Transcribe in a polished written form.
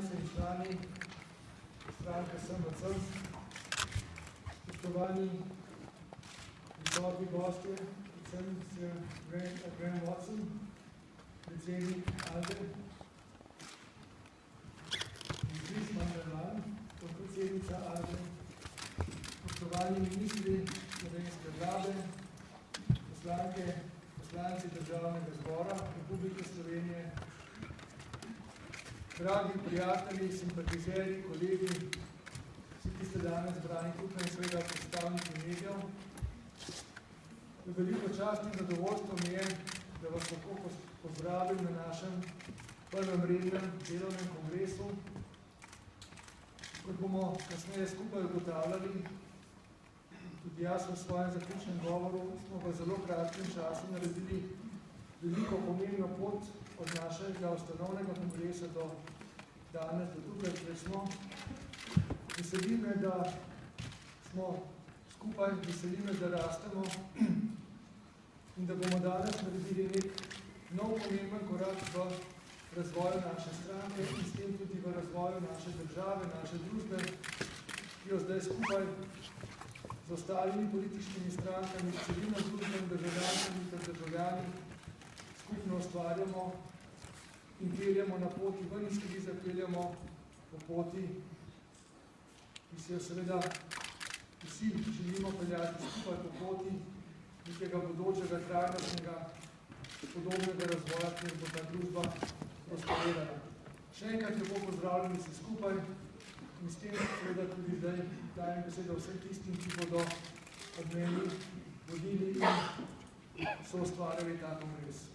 članice in člani stranke SMC, spoštovani visoki gostje, predvsem Sir Graham Watson, predsednik ALDE, Chris van der Laan, podpredsednica ALDE, spoštovani ministri slovenske vlade, poslanke, poslanci Državnega zbora Republike Slovenije, dragi prijatelji, simpatizeri, kolegi, vsi, ki ste danes zbrani tukaj in seveda predstavniki medijev. Veliko čast in zadovoljstvo mi je, da vas lahko pozdravim na našem prvem rednem delovnem kongresu. Kot bomo kasneje skupaj ugotavljali, tudi jaz v svojem zaključnem govoru, smo v zelo kratkem času naredili veliko pomembno pot od našega ustanovnega kongresa do danes, do tukaj, kjer smo. Veseli me, da smo skupaj, veseli me, da rastemo in da bomo danes naredili nek nov pomemben korak v razvoju naše stranke in s tem tudi v razvoju naše države, naše družbe, ki jo zdaj skupaj z ostalimi političnimi strankami, s civilno družbom, državljankami ter državljani skupno ustvarjamo in peljamo na poti ven iz krize, peljamo po poti, ki se jo seveda vsi želimo peljati skupaj po poti nekega bodočega, trajnostnega, podobnega razvoja, kjer bo ta družba prosperirala. Še enkrat lepo pozdravljeni vsi skupaj in s tem seveda tudi zdaj dajem besedo vsem tistim, ki bodo od meni vodili in so ustvarjali ta kongres.